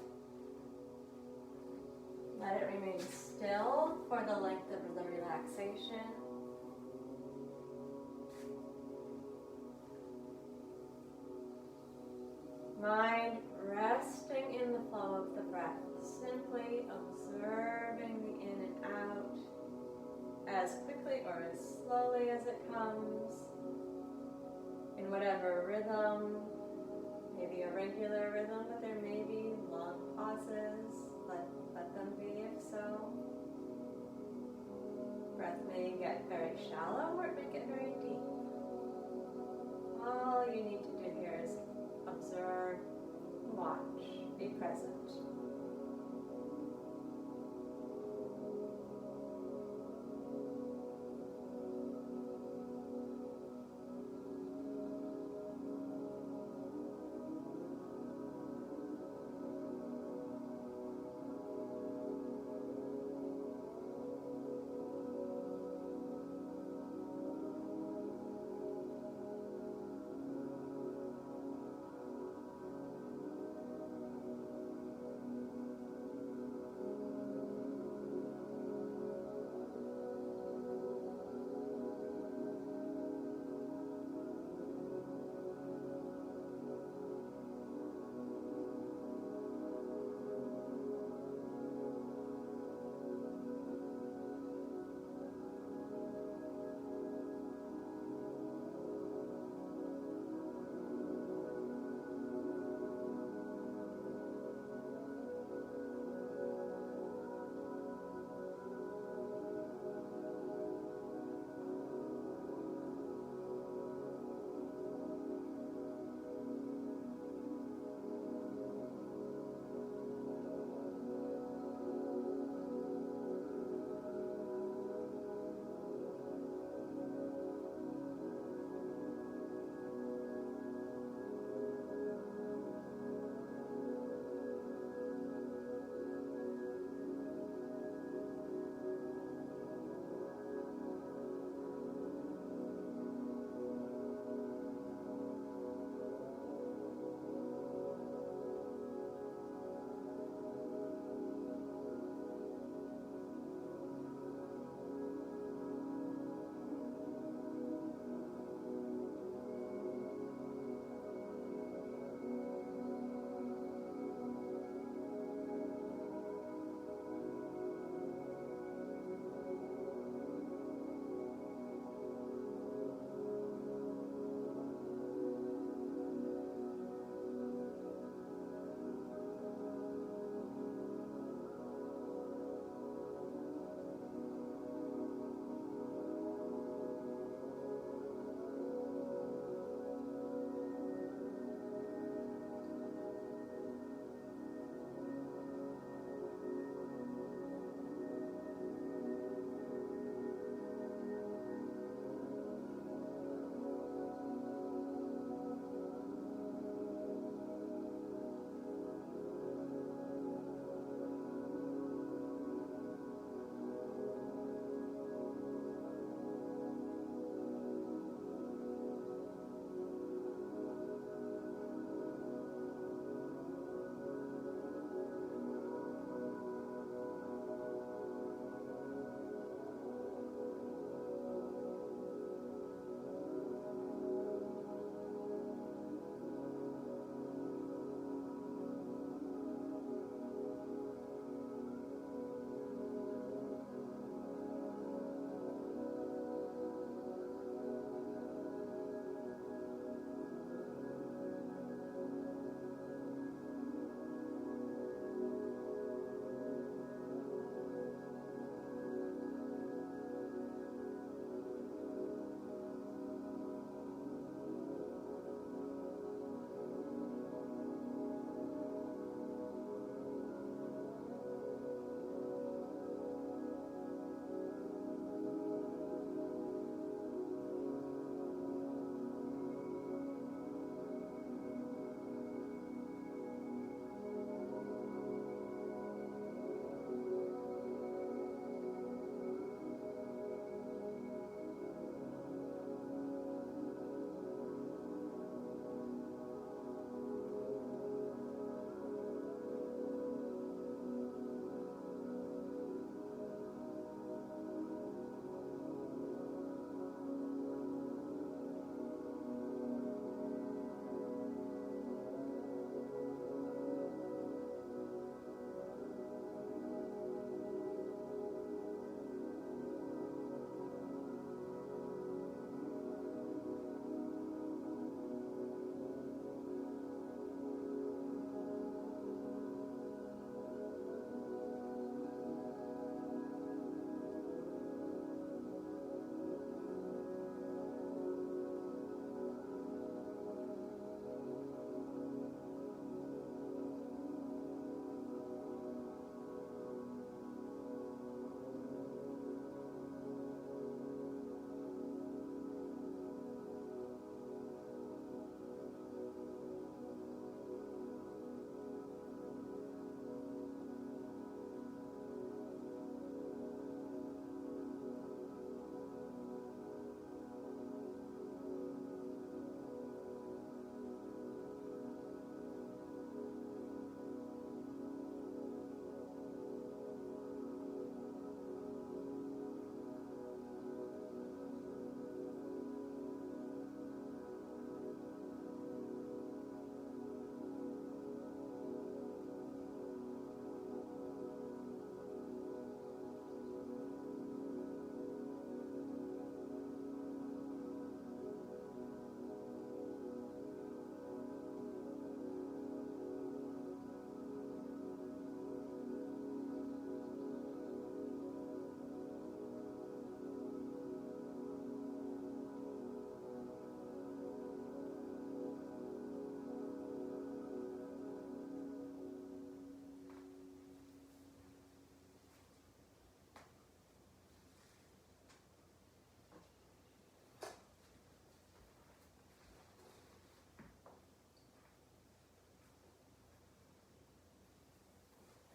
let it remain still for the length of the relaxation. Mind resting in the flow of the breath, simply observing the in and out as quickly or as slowly as it comes, in whatever rhythm, maybe a regular rhythm, but there may be long pauses, let them be if so. Breath may get very shallow or it may get very deep. All you need to do here is observe, watch, be present.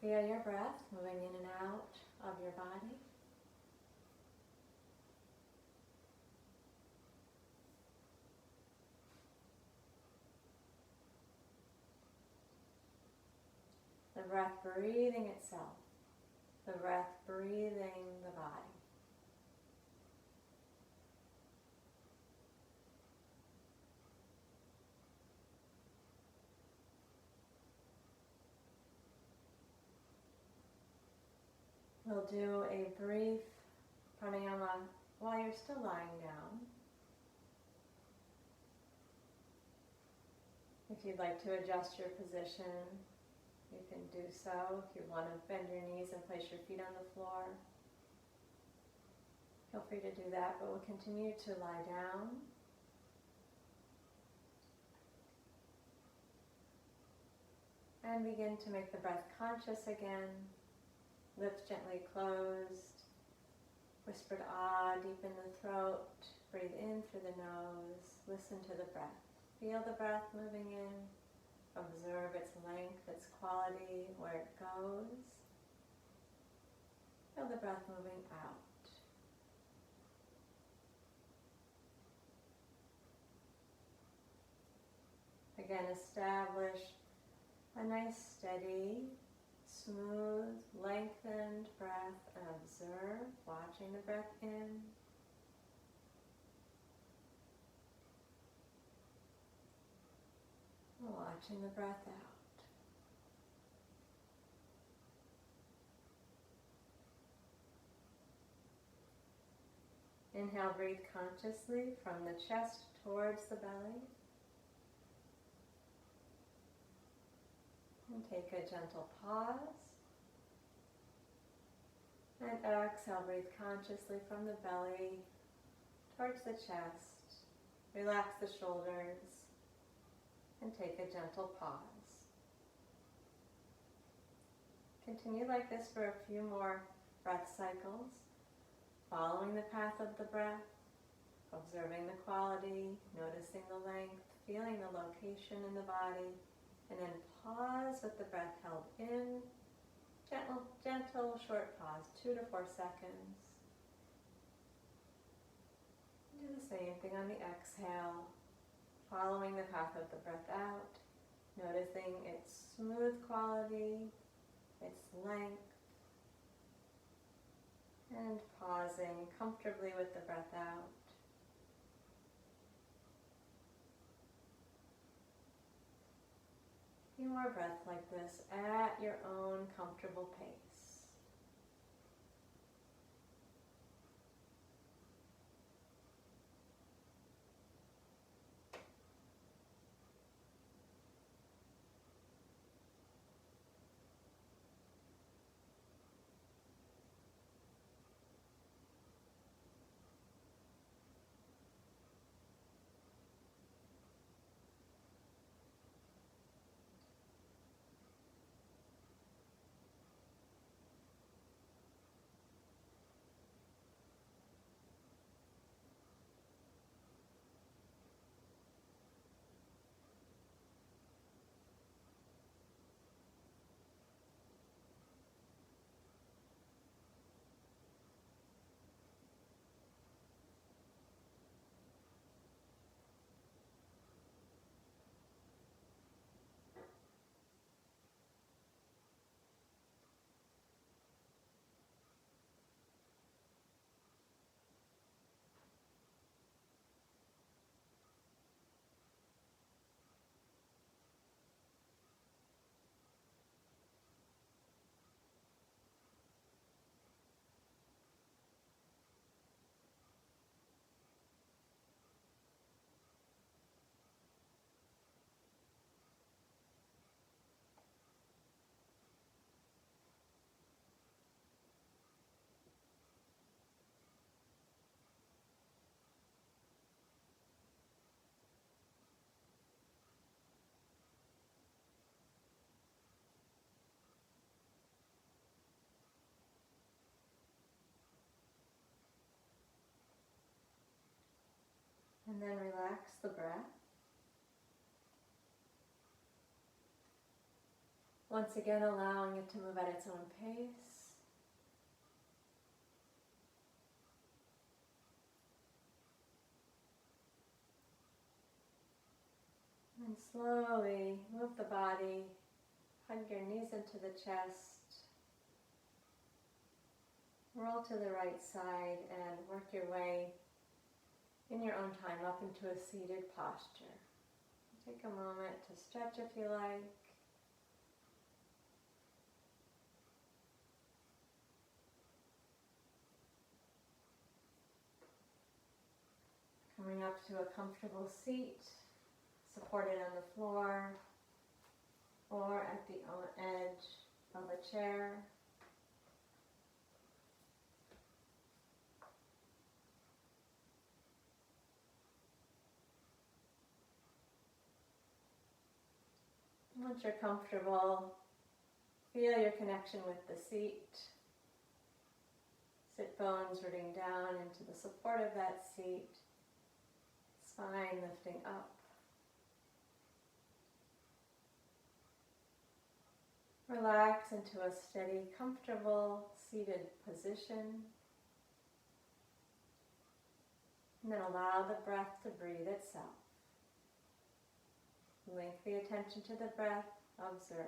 Feel your breath moving in and out of your body. The breath breathing itself. The breath breathing the body. We'll do a brief pranayama while you're still lying down. If you'd like to adjust your position, you can do so. If you want to bend your knees and place your feet on the floor, feel free to do that, but we'll continue to lie down. And begin to make the breath conscious again. Lips gently closed. Whispered ah deep in the throat. Breathe in through the nose. Listen to the breath. Feel the breath moving in. Observe its length, its quality, where it goes. Feel the breath moving out. Again, establish a nice, steady, smooth, lengthened breath and observe, watching the breath in. Watching the breath out. Inhale, breathe consciously from the chest towards the belly. And take a gentle pause. And exhale, breathe consciously from the belly towards the chest. Relax the shoulders and take a gentle pause. Continue like this for a few more breath cycles, following the path of the breath, observing the quality, noticing the length, feeling the location in the body, and then pause with the breath held in. Gentle, short pause, 2 to 4 seconds. Do the same thing on the exhale, following the path of the breath out, noticing its smooth quality, its length, and pausing comfortably with the breath out. A few more breaths like this at your own comfortable pace. And then relax the breath. Once again, allowing it to move at its own pace. And slowly move the body, hug your knees into the chest, roll to the right side and work your way in your own time up into a seated posture. Take a moment to stretch if you like. Coming up to a comfortable seat, supported on the floor or at the edge of a chair. Once you're comfortable, feel your connection with the seat. Sit bones rooting down into the support of that seat. Spine lifting up. Relax into a steady, comfortable, seated position. And then allow the breath to breathe itself. Link the attention to the breath. Observe.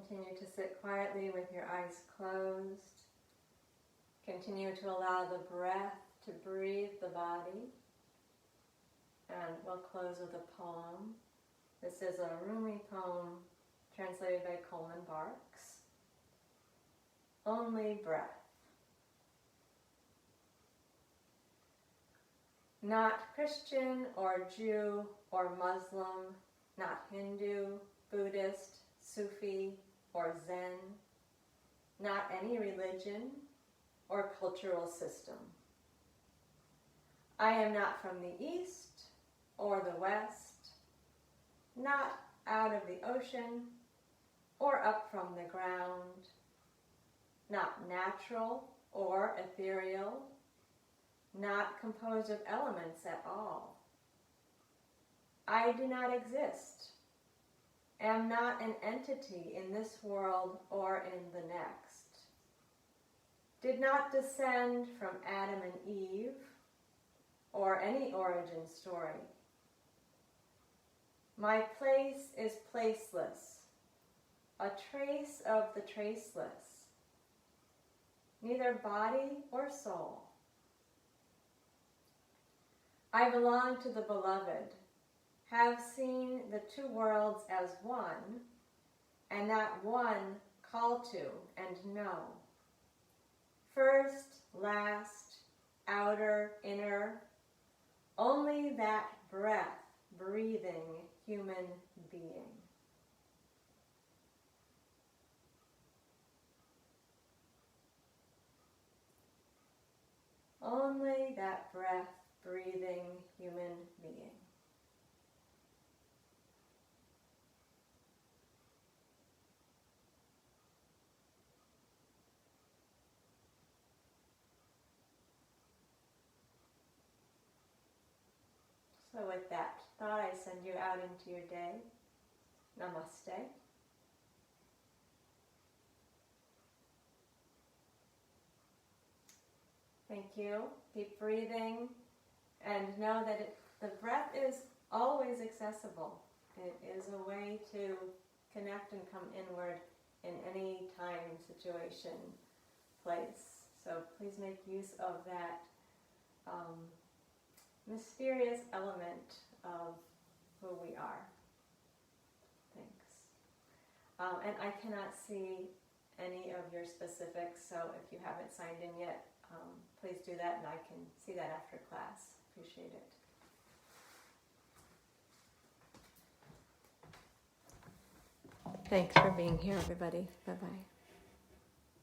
Continue to sit quietly with your eyes closed. Continue to allow the breath to breathe the body. And we'll close with a poem. This is a Rumi poem translated by Coleman Barks. Only breath. Not Christian or Jew or Muslim, not Hindu, Buddhist, Sufi, or Zen, not any religion or cultural system. I am not from the East or the West, not out of the ocean or up from the ground, not natural or ethereal, not composed of elements at all. I do not exist, am not an entity in this world or in the next, did not descend from Adam and Eve or any origin story. My place is placeless, a trace of the traceless, neither body or soul. I belong to the beloved, have seen the two worlds as one, and that one call to and know. First, last, outer, inner, only that breath, breathing human being. Only that breath, breathing human being. So with that thought, I send you out into your day. Namaste. Thank you. Keep breathing and know that the breath is always accessible. It is a way to connect and come inward in any time, situation, place. So please make use of that mysterious element of who we are. Thanks. And I cannot see any of your specifics, so if you haven't signed in yet, please do that, and I can see that after class. Appreciate it. Thanks for being here, everybody. Bye-bye.